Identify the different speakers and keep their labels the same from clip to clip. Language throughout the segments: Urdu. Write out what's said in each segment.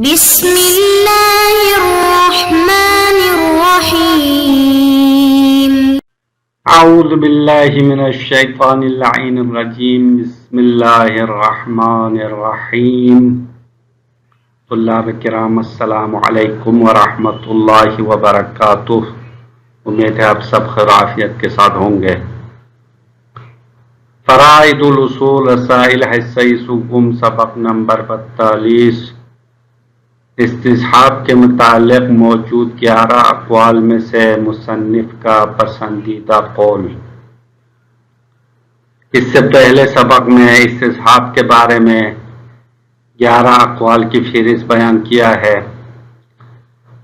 Speaker 1: بسم اللہ الرحمن الرحیم
Speaker 2: اعوذ باللہ من الشیطان اللعین الرجیم بسم اللہ الرحمن الرحیم طلاب کرام السلام علیکم ورحمۃ اللہ وبرکاتہ۔ امید ہے آپ سب خیر عافیت کے ساتھ ہوں گے۔ فرائض الاصول رسائل حصہ سوم سبق نمبر 42 استصحاب کے متعلق موجود 11 اقوال میں سے مصنف کا پسندیدہ قول۔ اس سے پہلے سبق میں استصحاب کے بارے میں 11 اقوال کی فہرست بیان کیا ہے۔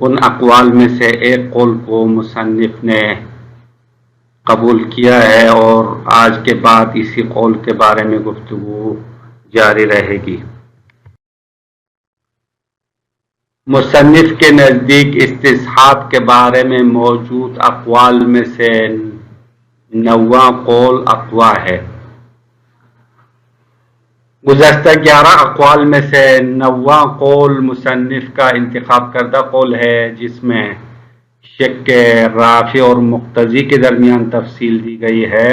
Speaker 2: ان اقوال میں سے ایک قول کو مصنف نے قبول کیا ہے اور آج کے بعد اسی قول کے بارے میں گفتگو جاری رہے گی۔ مصنف کے نزدیک استصحاب کے بارے میں موجود اقوال میں سے 9واں قول اقویٰ ہے۔ گزشتہ 11 اقوال میں سے 9واں قول مصنف کا انتخاب کردہ قول ہے، جس میں شک رافع اور مقتضی کے درمیان تفصیل دی گئی ہے۔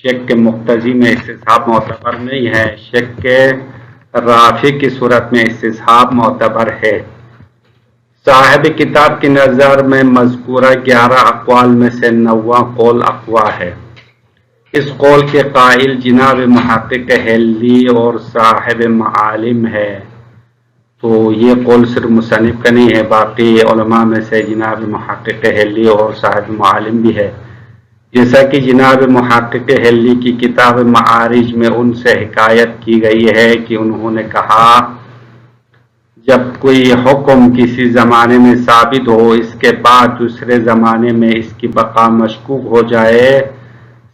Speaker 2: شک مقتضی میں استصحاب معتبر نہیں ہے، شک رافع کی صورت میں استصحاب معتبر ہے۔ صاحب کتاب کی نظر میں مذکورہ 11 اقوال میں سے 9واں قول اقویٰ ہے۔ اس قول کے قائل جناب محقق حلی اور صاحب معالم ہے، تو یہ قول صرف مصنف کا نہیں ہے، باقی علماء میں سے جناب محقق حلی اور صاحب معالم بھی ہے۔ جیسا کہ جناب محقق حلی کی کتاب معارج میں ان سے حکایت کی گئی ہے کہ انہوں نے کہا، جب کوئی حکم کسی زمانے میں ثابت ہو، اس کے بعد دوسرے زمانے میں اس کی بقا مشکوک ہو جائے،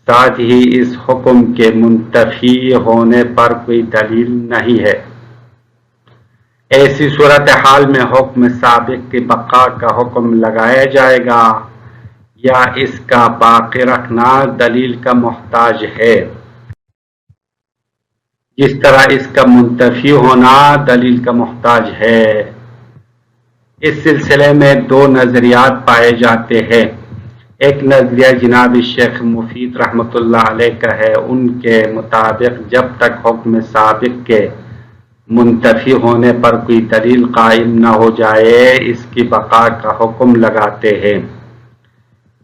Speaker 2: ساتھ ہی اس حکم کے منتفی ہونے پر کوئی دلیل نہیں ہے، ایسی صورتحال میں حکم سابق کی بقا کا حکم لگایا جائے گا یا اس کا باقی رکھنا دلیل کا محتاج ہے، جس طرح اس کا منتفی ہونا دلیل کا محتاج ہے۔ اس سلسلے میں 2 نظریات پائے جاتے ہیں۔ ایک نظریہ جناب شیخ مفید رحمۃ اللہ علیہ کا ہے، ان کے مطابق جب تک حکم سابق کے منتفی ہونے پر کوئی دلیل قائم نہ ہو جائے، اس کی بقا کا حکم لگاتے ہیں۔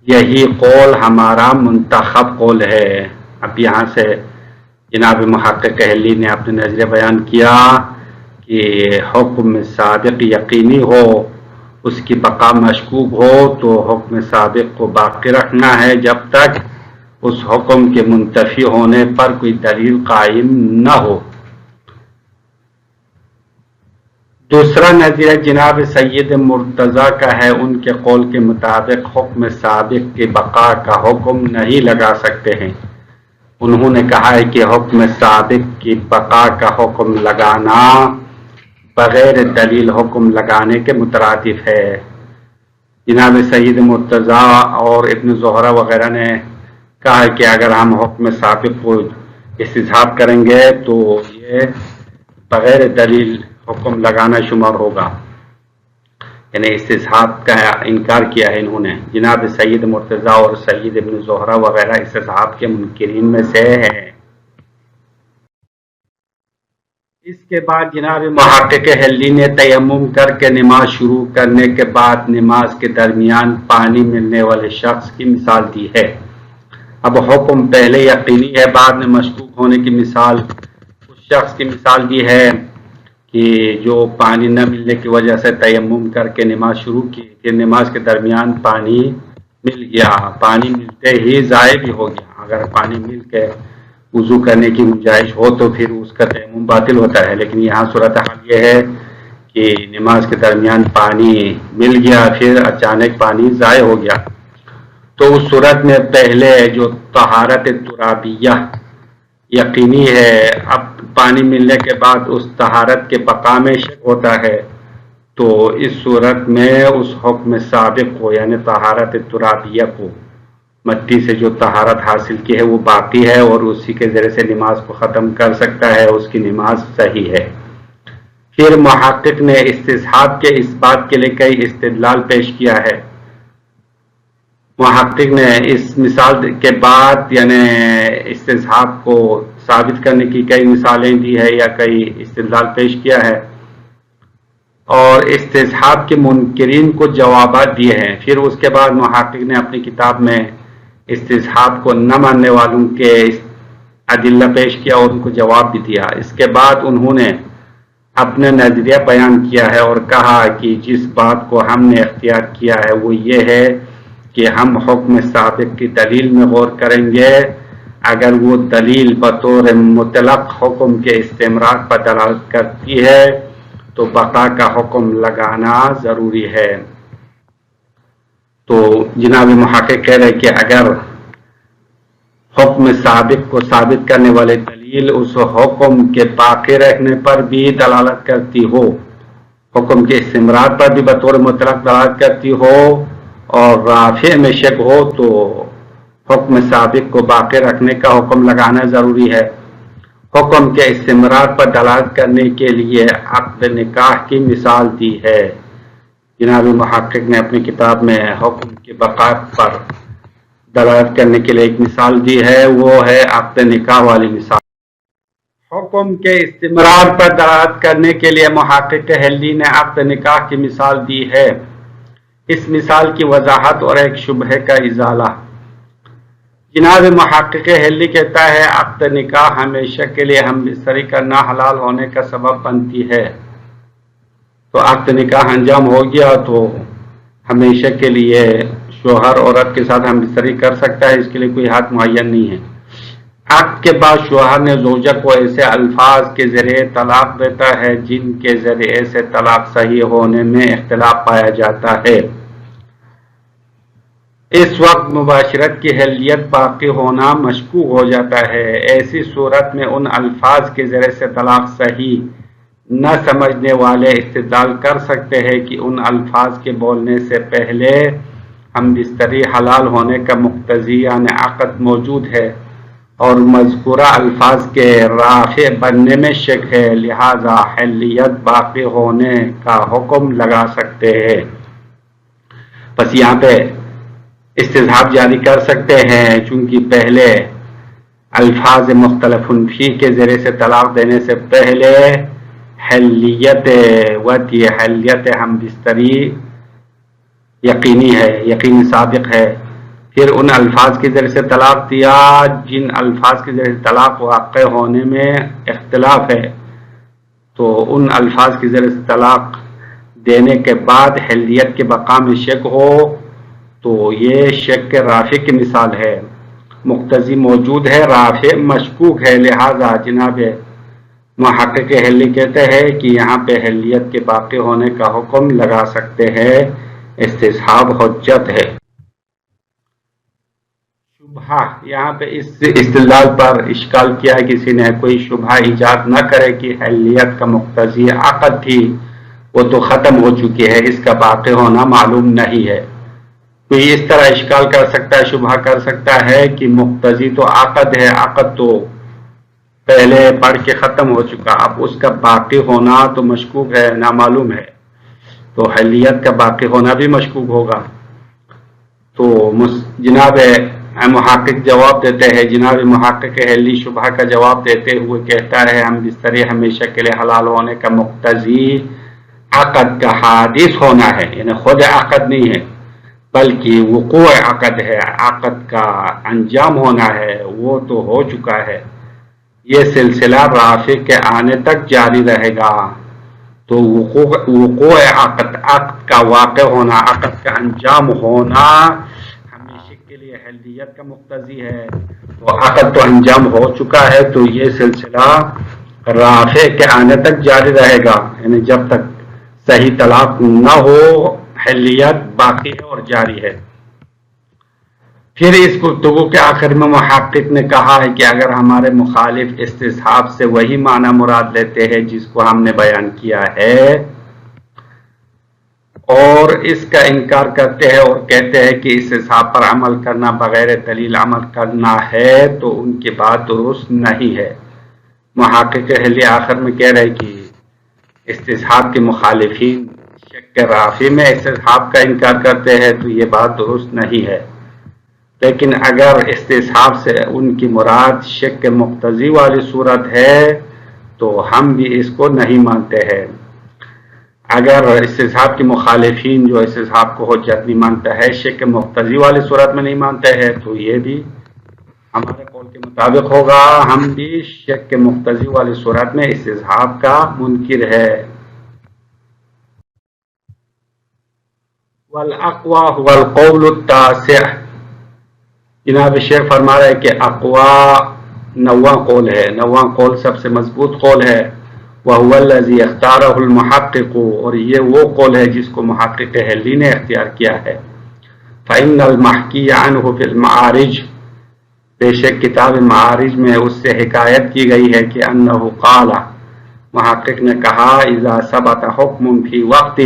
Speaker 2: یہی قول ہمارا منتخب قول ہے۔ اب یہاں سے جناب محقق حلی نے اپنے نظریہ بیان کیا کہ حکم سابق یقینی ہو، اس کی بقا مشکوک ہو، تو حکم سابق کو باقی رکھنا ہے جب تک اس حکم کے منتفی ہونے پر کوئی دلیل قائم نہ ہو۔ دوسرا نظریہ جناب سید مرتضیٰ کا ہے، ان کے قول کے مطابق حکم سابق کی بقا کا حکم نہیں لگا سکتے ہیں۔ انہوں نے کہا ہے کہ حکم سابق کی بقا کا حکم لگانا بغیر دلیل حکم لگانے کے مترادف ہے۔ جناب سید مرتضیٰ اور ابن زہرہ وغیرہ نے کہا کہ اگر ہم حکم سابق کو استصحاب کریں گے تو یہ بغیر دلیل حکم لگانا شمار ہوگا، یعنی استصحاب کا انکار کیا ہے انہوں نے۔ جناب سید مرتضیٰ اور سید ابن زہرہ وغیرہ استصحاب کے منکرین میں سے ہیں۔ اس کے بعد جناب محقق حلی نے تیمم کر کے نماز شروع کرنے کے بعد نماز کے درمیان پانی ملنے والے شخص کی مثال دی ہے۔ اب حکم پہلے یقینی ہے، بعد میں مشکوک ہونے کی مثال اس شخص کی مثال دی ہے کہ جو پانی نہ ملنے کی وجہ سے تیمم کر کے نماز شروع کی، پھر نماز کے درمیان پانی مل گیا، پانی ملتے ہی ضائع بھی ہو گیا۔ اگر پانی مل کے وضو کرنے کی گنجائش ہو تو پھر اس کا تیمم باطل ہوتا ہے، لیکن یہاں صورتحال یہ ہے کہ نماز کے درمیان پانی مل گیا، پھر اچانک پانی ضائع ہو گیا، تو اس صورت میں پہلے جو طہارت ترابیہ یقینی ہے، اب پانی ملنے کے بعد اس طہارت کے بقا میں شک ہوتا ہے، تو اس صورت میں اس حکم سابق کو یعنی طہارت ترابیہ کو، مٹی سے جو طہارت حاصل کی ہے وہ باقی ہے اور اسی کے ذریعے سے نماز کو ختم کر سکتا ہے، اس کی نماز صحیح ہے۔ پھر محقق نے استصحاب کے اس بات کے لیے کئی استدلال پیش کیا ہے۔ محقق نے اس مثال کے بعد یعنی استصحاب کو ثابت کرنے کی کئی مثالیں دی ہے یا کئی استدلال پیش کیا ہے اور استصحاب کے منکرین کو جوابات دیے ہیں۔ پھر اس کے بعد محقق نے اپنی کتاب میں استصحاب کو نہ ماننے والوں کے ادلہ پیش کیا اور ان کو جواب بھی دیا۔ اس کے بعد انہوں نے اپنا نظریہ بیان کیا ہے اور کہا کہ جس بات کو ہم نے اختیار کیا ہے وہ یہ ہے کہ ہم حکم سابق کی دلیل میں غور کریں گے۔ اگر وہ دلیل بطور مطلق حکم کے استمرار پر دلالت کرتی ہے تو بقا کا حکم لگانا ضروری ہے۔ تو جناب محقق کہہ رہے کہ اگر حکم سابق کو ثابت کرنے والے دلیل اس حکم کے باقی رہنے پر بھی دلالت کرتی ہو، حکم کے استمرار پر بھی بطور مطلق دلالت کرتی ہو اور رافع میں شک ہو تو حکم سابق کو باقی رکھنے کا حکم لگانا ضروری ہے۔ حکم کے استمرار پر دلالت کرنے کے لیے عقد نکاح کی مثال دی ہے۔ جناب محقق نے اپنی کتاب میں حکم کے بقا پر دلالت کرنے کے لیے ایک مثال دی ہے، وہ ہے عقد نکاح والی مثال۔ حکم کے استمرار پر دلالت کرنے کے لیے محقق حلی نے عقد نکاح کی مثال دی ہے۔ اس مثال کی وضاحت اور ایک شبہے کا ازالہ۔ جناب محقق حلی کہتا ہے عقد نکاح ہمیشہ کے لیے ہم بستری کرنا حلال ہونے کا سبب بنتی ہے۔ تو عقد نکاح انجام ہو گیا تو ہمیشہ کے لیے شوہر عورت کے ساتھ ہم بستری کر سکتا ہے، اس کے لیے کوئی حد معین نہیں ہے۔ عقد کے بعد شوہر نے زوجہ کو ایسے الفاظ کے ذریعے طلاق دیتا ہے جن کے ذریعے سے طلاق صحیح ہونے میں اختلاف پایا جاتا ہے۔ اس وقت مباشرت کی حلیت باقی ہونا مشکوک ہو جاتا ہے۔ ایسی صورت میں ان الفاظ کے ذریعے سے طلاق صحیح نہ سمجھنے والے استدلال کر سکتے ہیں کہ ان الفاظ کے بولنے سے پہلے ہم بستری حلال ہونے کا مقتضی یعنی عقد موجود ہے اور مذکورہ الفاظ کے رافع بننے میں شک ہے، لہذا حلیت باقی ہونے کا حکم لگا سکتے ہیں۔ بس یہاں پہ استصحاب جاری کر سکتے ہیں چونکہ پہلے الفاظ مختلف فی کے ذریعے سے طلاق دینے سے پہلے حلیت وطی حلیت ہم بستری یقینی ہے، یقینی سابق ہے۔ پھر ان الفاظ کے ذریعے سے طلاق دیا جن الفاظ کے ذریعے سے طلاق واقع ہونے میں اختلاف ہے، تو ان الفاظ کے ذریعے سے طلاق دینے کے بعد حلیت کے بقا میں شک ہو تو یہ شک کے رافع کی مثال ہے۔ مقتضی موجود ہے، رافع مشکوک ہے، لہذا جناب محقق حلی کہتے ہیں کہ یہاں پہ حلیت کے باقی ہونے کا حکم لگا سکتے ہیں، استصحاب حجت ہے۔ شبہ، یہاں پہ اس استدلال پر اشکال کیا ہے کسی نے، کوئی شبہ ایجاد نہ کرے کہ حلیت کا مقتضی عقد تھی، وہ تو ختم ہو چکی ہے، اس کا باقی ہونا معلوم نہیں ہے۔ کوئی اس طرح اشکال کر سکتا ہے، شبہ کر سکتا ہے کہ مقتضی تو عقد ہے، عقد تو پہلے پڑھ کے ختم ہو چکا، اب اس کا باقی ہونا تو مشکوک ہے، نامعلوم ہے، تو حلیت کا باقی ہونا بھی مشکوک ہوگا۔ تو جناب محقق جواب دیتے ہیں، جناب محقق حلی شبہ کا جواب دیتے ہوئے کہتا ہے ہم بستری ہمیشہ کے لیے حلال ہونے کا مقتضی عقد کا حادث ہونا ہے، یعنی خود عقد نہیں ہے بلکہ وقوع عقد ہے، عقد کا انجام ہونا ہے، وہ تو ہو چکا ہے، یہ سلسلہ رافع کے آنے تک جاری رہے گا۔ تو وقوع عقد، عقد کا واقع ہونا، عقد کا انجام ہونا ہمیشہ کے لیے حلیت کا مقتضی ہے، تو عقد تو انجام ہو چکا ہے تو یہ سلسلہ رافع کے آنے تک جاری رہے گا، یعنی جب تک صحیح طلاق نہ ہو حلیت باقی ہے اور جاری ہے۔ پھر اس گفتگو کے آخر میں محقق نے کہا ہے کہ اگر ہمارے مخالف استصحاب سے وہی معنی مراد لیتے ہیں جس کو ہم نے بیان کیا ہے اور اس کا انکار کرتے ہیں اور کہتے ہیں کہ استصحاب پر عمل کرنا بغیر دلیل عمل کرنا ہے تو ان کی بات درست نہیں ہے۔ محقق حلی آخر میں کہہ رہے کہ استصحاب کے مخالفین شک رافع میں استصحاب کا انکار کرتے ہیں تو یہ بات درست نہیں ہے، لیکن اگر استصحاب سے ان کی مراد شک مقتضی والی صورت ہے تو ہم بھی اس کو نہیں مانتے ہیں۔ اگر استصحاب کے مخالفین جو استصحاب کو حجت نہیں مانتا ہے شک مقتضی والی صورت میں نہیں مانتے ہیں تو یہ بھی ہمارے قول کے مطابق ہوگا، ہم بھی شک مقتضی والی صورت میں استصحاب کا منکر ہے۔ والاقوى هو القول التاسع، جناب شیخ فرما رہے کہ اقوا نواں قول ہے، نواں قول سب سے مضبوط قول ہے، وهو الذي اختاره المحقق، اور یہ وہ قول ہے جس کو محقق حلی نے اختیار کیا ہے۔ فإن المحكي عنه في المعارج، بے شک کتاب معارج میں اس سے حکایت کی گئی ہے کہ انه قال، محقق نے کہا اذا ثبت حکم فی وقت،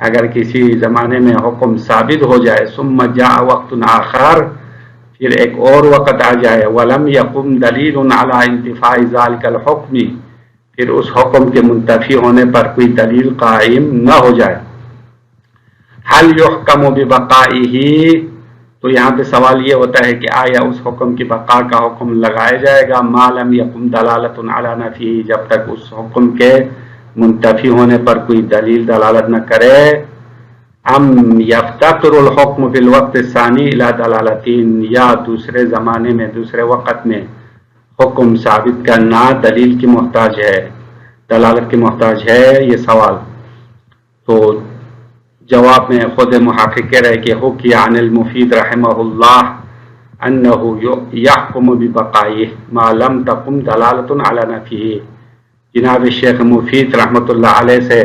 Speaker 2: اگر کسی زمانے میں حکم ثابت ہو جائے، ثم جاء وقت آخر، پھر ایک اور وقت آ جائے، ولم يقم دلیل علی انتفاء ذلك الحکم، پھر اس حکم کے منتفی ہونے پر کوئی دلیل قائم نہ ہو جائے، حل یحکم ببقائہ، تو یہاں پہ سوال یہ ہوتا ہے کہ آیا اس حکم کی بقا کا حکم لگایا جائے گا، ما لم یقم دلالت علی نفیہ، جب تک اس حکم کے منتفی ہونے پر کوئی دلیل دلالت نہ کرے، ام یفتقر الحکم فی الوقت الثانی الی دلالتین، یا دوسرے زمانے میں دوسرے وقت میں حکم ثابت کرنا دلیل کی محتاج ہے، دلالت کی محتاج ہے، یہ سوال۔ تو جواب میں خود محقق کہہ رہے کہ حکی عن المفید رحمہ اللہ انہ یحکم ببقائہ ما لم تقم دلالت علی نفیہ، جناب شیخ مفید رحمۃ اللہ علیہ سے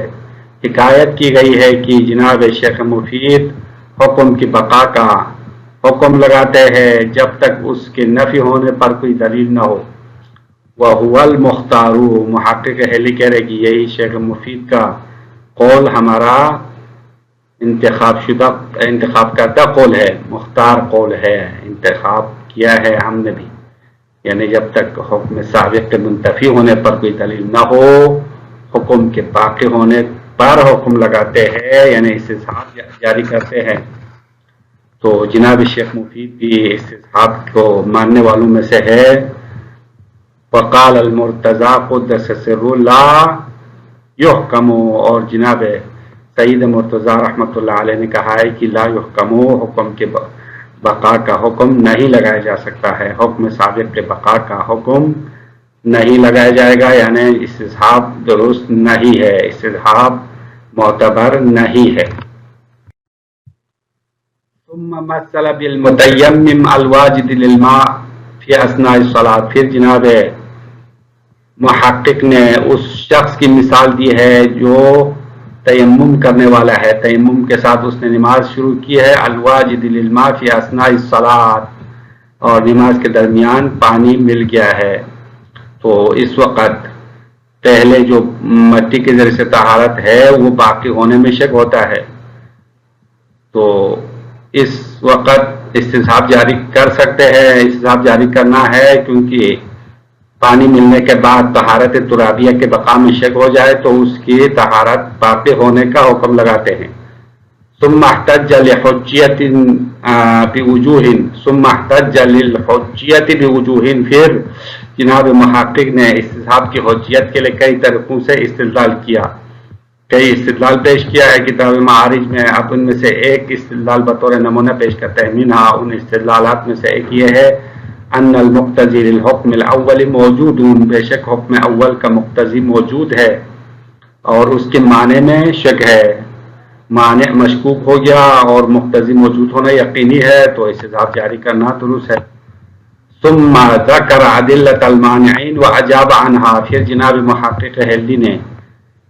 Speaker 2: حکایت کی گئی ہے کہ جناب شیخ مفید حکم کی بقا کا حکم لگاتے ہیں جب تک اس کے نفی ہونے پر کوئی دلیل نہ ہو۔ وَهُوَ الْمُخْتَارُ، محقق حلی کہہ رہے کہ یہی شیخ مفید کا قول ہمارا انتخاب کردہ قول ہے، مختار قول ہے، انتخاب کیا ہے ہم نے بھی، یعنی جب تک حکم سابق کے منتفی ہونے پر کوئی دلیل نہ ہو، حکم کے باقی ہونے پر حکم لگاتے ہیں، یعنی استصحاب جاری کرتے ہیں۔ تو جناب شیخ مفید بھی استصحاب کو ماننے والوں میں سے ہے۔ وقال المرتضی قدس سرہ لا یحکم، اور جناب سید مرتضی رحمۃ اللہ علیہ نے کہا ہے کہ لا یحکم، حکم کے بقا کا حکم نہیں لگایا جا سکتا ہے، حکم سابق کے بقا کا حکم نہیں لگایا جائے گا، یعنی استصحاب درست نہیں ہے، استصحاب معتبر نہیں ہے۔ ثم مثل بالمتیمم الواجد للماء فی اثناء الصلاۃ، پھر جناب محقق نے اس شخص کی مثال دی ہے جو تیمم کرنے والا ہے، تیمم کے ساتھ اس نے نماز شروع کی ہے، الواجد للماء فی اثناء الصلاۃ، اور نماز کے درمیان پانی مل گیا ہے، تو اس وقت پہلے جو مٹی کے ذریعے سے طہارت ہے وہ باقی ہونے میں شک ہوتا ہے، تو اس وقت استصحاب جاری کر سکتے ہیں، استصحاب جاری کرنا ہے کیونکہ پانی ملنے کے بعد طہارت ترابیہ کے بقا میں شک ہو جائے تو اس کی طہارت باقی ہونے کا حکم لگاتے ہیں۔ ثم احتج لحجیت بوجوہ، ثم احتج للحجیت بوجوہ، پھر جناب محقق نے استصحاب کی حجیت کے لیے کئی طریقوں سے استدلال کیا، کئی استدلال پیش کیا ہے کتاب معارج میں، اب ان میں سے ایک استدلال بطور نمونہ پیش کرتے ہیں۔ منہا، ان استدلالات میں سے ایک یہ ہے ان المقتضی للحکم الاول موجود، بے شک حکم اول کا مقتضی موجود ہے اور اس کے معنی میں شک ہے، معنی مشکوک ہو گیا اور مقتضی موجود ہونا یقینی ہے تو استصحاب جاری کرنا درست ہے۔ ثم ذکر ادلۃ المانعین واجاب عنہا، پھر جناب محقق حلی نے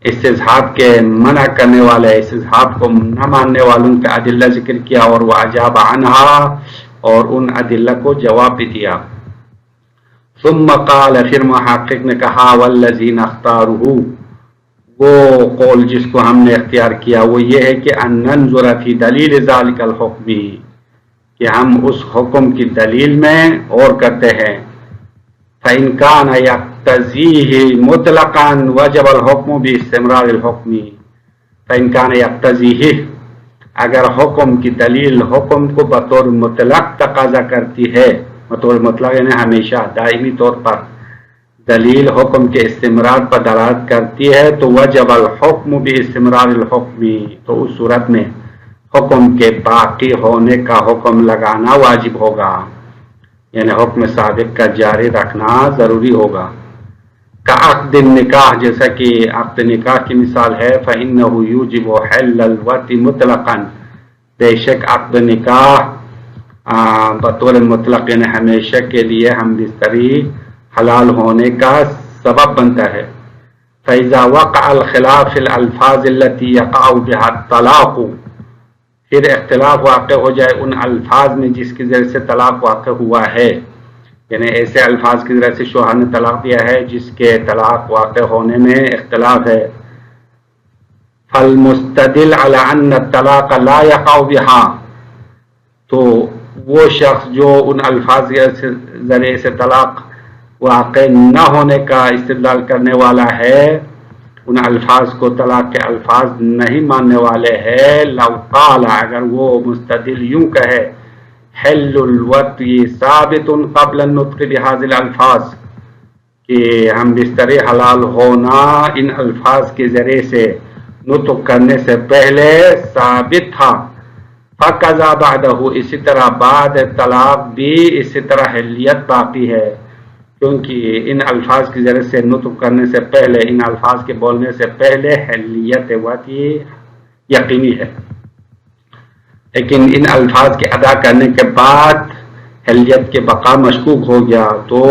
Speaker 2: استصحاب کے منع کرنے والے، استصحاب کو نہ ماننے والوں کا ادلہ ذکر کیا اور وہ اجاب عنہا، اور ان ادلہ کو جواب بھی دیا۔ ثم قال، پھر محقق نے کہا والذی نختارہ، وہ قول جس کو ہم نے اختیار کیا وہ یہ ہے کہ ان ننظر فی دلیل ذلک الحکم، کہ ہم اس حکم کی دلیل میں غور کرتے ہیں، فإن کان يقتضيه مطلقا وجب الحكم باستمرار الحكم فإن كان يقتضيه، اگر حکم کی دلیل حکم کو بطور مطلق تقاضا کرتی ہے، بطور مطلق یعنی ہمیشہ دائمی طور پر دلیل حکم کے استمرار پر دلالت کرتی ہے تو وجب الحکم باستمرار الحکم، تو اس صورت میں حکم کے باقی ہونے کا حکم لگانا واجب ہوگا، یعنی حکم سابق کا جاری رکھنا ضروری ہوگا۔ کا عقد نکاح، جیسا کہ عقد نکاح کی مثال ہے، فإنه يوجب حل الوطء مطلقا، بے شک عقد نکاح بطور مطلق یعنی ہمیشہ کے لیے ہم بستری حلال ہونے کا سبب بنتا ہے۔ فإذا وقع الخلاف في الألفاظ التي يقع بها الطلاق، پھر اختلاف واقع ہو جائے ان الفاظ میں جس کی ذریعے سے طلاق واقع ہوا ہے، یعنی ایسے الفاظ کی ذریعے سے شوہر نے طلاق دیا ہے جس کے طلاق واقع ہونے میں اختلاف ہے۔ فالمستدل على ان الطلاق لا يقع بها، تو وہ شخص جو ان الفاظ کے ذریعے سے طلاق واقع نہ ہونے کا استدلال کرنے والا ہے، ان الفاظ کو طلاق کے الفاظ نہیں ماننے والے ہیں، لو قال، اگر وہ مستدل یوں کہے حل الوطء ثابت قبل النطق بهذه الالفاظ، کہ ہم بستری حلال ہونا ان الفاظ کے ذریعے سے نطق کرنے سے پہلے ثابت تھا، فقضا بعدہ، اسی طرح بعد طلاق بھی اسی طرح حلیت باقی ہے، کیونکہ ان الفاظ کے ذریعے سے نطق کرنے سے پہلے، ان الفاظ کے بولنے سے پہلے حلیت وطء یقینی ہے، لیکن ان الفاظ کے ادا کرنے کے بعد حلیت کے بقا مشکوک ہو گیا تو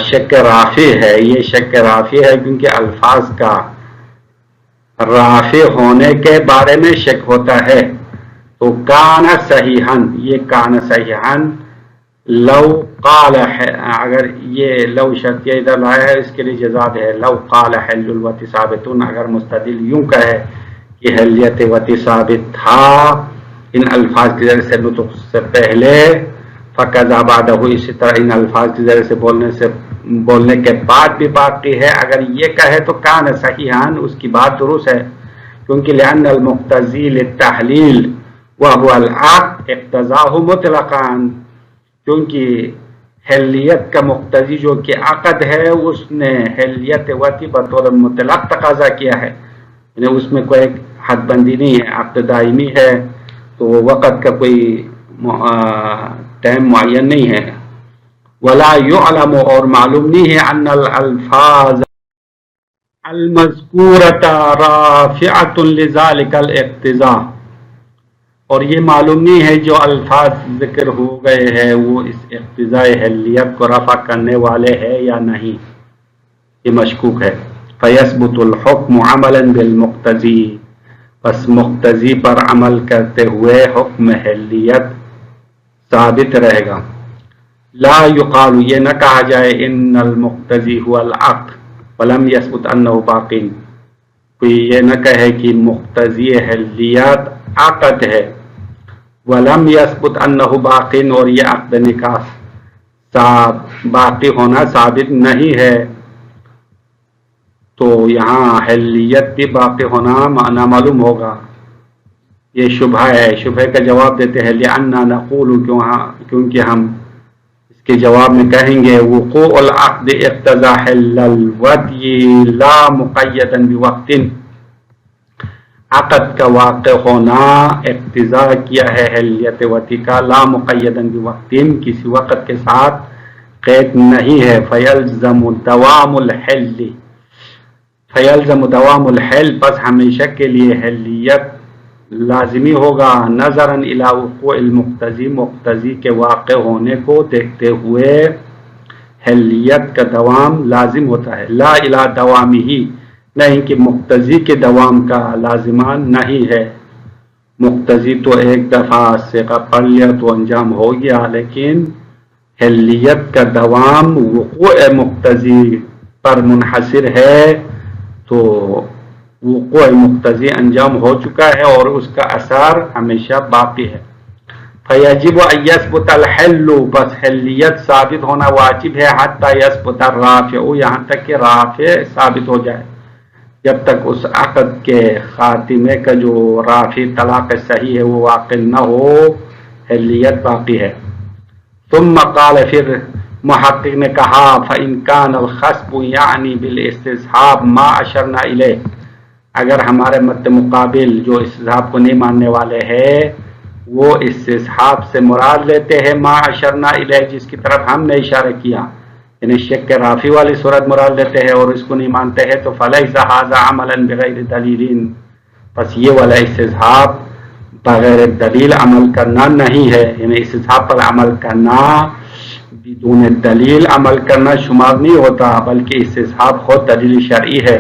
Speaker 2: شک رافع ہے، یہ شک رافع ہے کیونکہ الفاظ کا رافع ہونے کے بارے میں شک ہوتا ہے، تو کان صحیحاً، یہ کان صحیحاً لو قال، اگر یہ لو شرطیہ ادھر لایا ہے اس کے لیے جزاد ہے، لو قال حل الوطء ثابت، اگر مستدل یوں کہے کہ حلیت وطء ثابت تھا ان الفاظ کے ذریعے سے نطق سے پہلے، فقضا بعدہ، اسی طرح ان الفاظ کے ذریعے سے بولنے کے بعد بھی باقی ہے، اگر یہ کہے تو کان صحیحاً، اس کی بات درست ہے، کیونکہ لأن المقتضی للتحلیل وهو العقد اقتضاہ مطلقا، کیونکہ حلیت کا مقتضی جو کہ عقد ہے اس نے حلیت وطء بطور مطلق تقاضا کیا ہے، یعنی اس میں کوئی حد بندی نہیں ہے، عقد دائمی ہے تو وقت کا کوئی ٹائم معین نہیں ہے۔ ولا يعلم، اور معلوم نہیں ہے، ان الالفاظ المذکورۃ رافعۃ لذلک الاقتضاء، اور یہ معلوم نہیں ہے جو الفاظ ذکر ہو گئے ہیں وہ اس اقتضاء حلیت کو رفع کرنے والے ہیں یا نہیں، یہ مشکوک ہے۔ فیثبت الحکم عملا بالمقتضی، بس مقتضی پر عمل کرتے ہوئے حکم حلیت ثابت رہے گا۔ لا یقال، یہ نہ کہا جائے ان المقتضی هو العقد ولم يثبت انه باق، کوئی یہ نہ کہے کہ مقتضی حلیت عقد ہے، ولم يثبت انه باق، اور یہ عقد نکاح باقی ہونا ثابت نہیں ہے، تو یہاں حلیت بھی باقی ہونا نامعلوم ہوگا، یہ شبہ ہے۔ شبہ کا جواب دیتے ہیں لأننا نقول، کیونکہ ہم اس کے جواب میں کہیں گے وقوع العقد اقتضى حل الوطء لا مقیدا بوقت، عقد کا واقع ہونا اقتضاء کیا ہے حلیت وطء کا، لا مقیدا بوقت، کسی وقت کے ساتھ قید نہیں ہے، فیلزم دوام الحل، فیلزم دوام الحل، بس ہمیشہ کے لیے حلیت لازمی ہوگا، نظرا الی وقوع المقتضی، مقتضی کے واقع ہونے کو دیکھتے ہوئے حلیت کا دوام لازم ہوتا ہے، لا الی دوامہ، نہیں کہ مقتضی کے دوام کا لازمان نہیں ہے، مقتضی تو ایک دفعہ صیغہ پڑھ لیا تو انجام ہو گیا، لیکن حلیت کا دوام وقوع مقتضی پر منحصر ہے، تو وقوع مقتضی انجام ہو چکا ہے اور اس کا اثر ہمیشہ باقی ہے۔ فیجب ان یثبت الحل، بس حلیت ثابت ہونا واجب ہے، حتی یثبت الرافع، یہاں تک کہ رافع ثابت ہو جائے، جب تک اس عقد کے خاتمے کا جو رافع طلاق صحیح ہے وہ واقع نہ ہو، حلیت باقی ہے۔ ثم قال، پھر محقق نے کہا، فإن كان الخصب يعني بالاستصحاب ما اشرنا الیہ، اگر ہمارے مد مقابل جو استصحاب کو نہیں ماننے والے ہیں وہ استصحاب سے مراد لیتے ہیں ما اشرنا الیہ، جس کی طرف ہم نے اشارہ کیا، یعنی شک رافی والی صورت مراد لیتے ہیں اور اس کو نہیں مانتے ہیں، تو فلیس ھذا عملا بغیر دلیل، پس یہ والا استصحاب بغیر دلیل عمل کرنا نہیں ہے، یعنی استصحاب پر عمل کرنا بدون دلیل عمل کرنا شمار نہیں ہوتا، بلکہ استصحاب خود دلیل شرعی ہے۔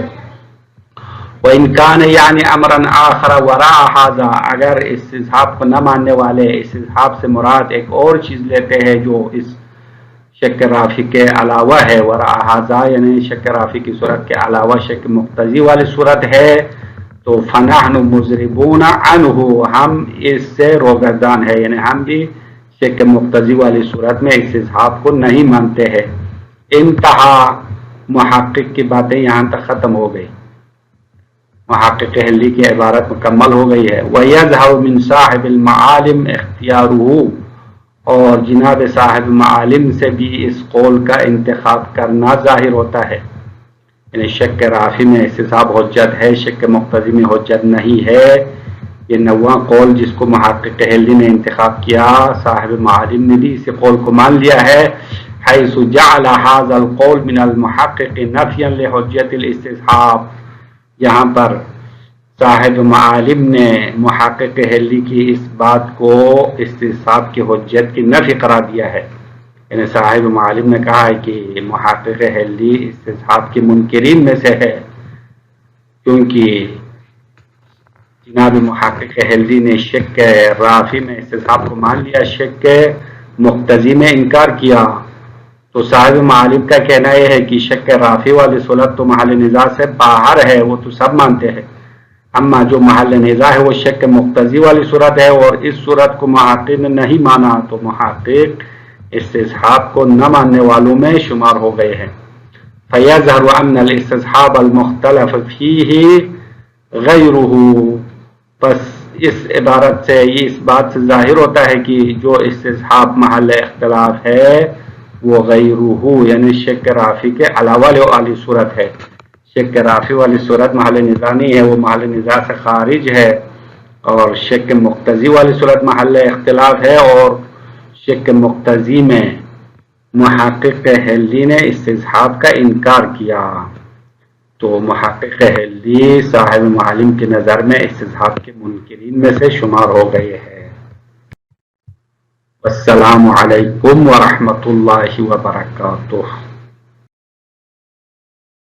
Speaker 2: وَإِنْ كَانَ یعنی امرا آخر وراء ھذا، اگر استصحاب کو نہ ماننے والے استصحاب سے مراد ایک اور چیز لیتے ہیں جو اس شک رافی کے علاوہ ہے، وراء ھذا یعنی شک رافی کی صورت کے علاوہ شک مقتضی والی صورت ہے، تو فنحن مضربون عنہ، ہم اس سے روگردان ہے، یعنی ہم بھی شک مقتضی والی صورت میں استصحاب کو نہیں مانتے ہیں۔ انتہا، محقق کی باتیں یہاں تک ختم ہو گئی، محقق حلی کی عبارت مکمل ہو گئی ہے۔ وَيَذْهَبُ مِنْ صَاحِبِ الْمَعَالِمِ اخْتِيَارُهُ، اور جناب صاحب معالم سے بھی اس قول کا انتخاب کرنا ظاہر ہوتا ہے، یعنی شک رافی میں استصحاب حجت ہے، شک مقتضی میں حجت نہیں ہے، یہ نواں قول جس کو محقق حلی نے انتخاب کیا، صاحب معالم نے بھی اسی قول کو مان لیا ہے، حیث جعل ھذا القول من المحقق نفیا لحجت الاستصحاب، یہاں پر صاحب معالم نے محقق حلی کی اس بات کو استصحاب کی حجت کی نفی قرار دیا ہے، یعنی صاحب معالم نے کہا ہے کہ محقق حلی استصحاب کے منکرین میں سے ہے، کیونکہ جناب محقق حلی نے شک رافی میں استصحاب کو مان لیا، شک مقتضی میں انکار کیا، تو صاحب معالم کا کہنا یہ ہے کہ شک رافی والی صورت تو محل نزاع سے باہر ہے، وہ تو سب مانتے ہیں، اما جو محل نزاع ہے وہ شک مقتضی والی صورت ہے، اور اس صورت کو محقق نے نہیں مانا تو محقق استصحاب کو نہ ماننے والوں میں شمار ہو گئے ہیں۔ فَيَظْهَرُ أَنَّ الْإِسْتِصْحَابَ الْمُخْتَلَفَ فِيهِ غَيْرُهُ، بس اس عبارت سے یہ اس بات سے ظاہر ہوتا ہے کہ جو استصحاب محل اختلاف ہے وہ غیرہ یعنی شک رافی کے علاوہ والی صورت ہے، شک رافی والی صورت محل نزاع نہیں ہے، وہ محل نزاع سے خارج ہے، اور شک مقتضی والی صورت محل اختلاف ہے، اور شک مقتضی میں محقق حلی نے استصحاب کا انکار کیا، تو محقق حلی صاحب معالم کی نظر میں استصحاب کے منکرین میں سے شمار ہو گئے ہیں۔ السلام علیکم ورحمۃ اللہ وبرکاتہ۔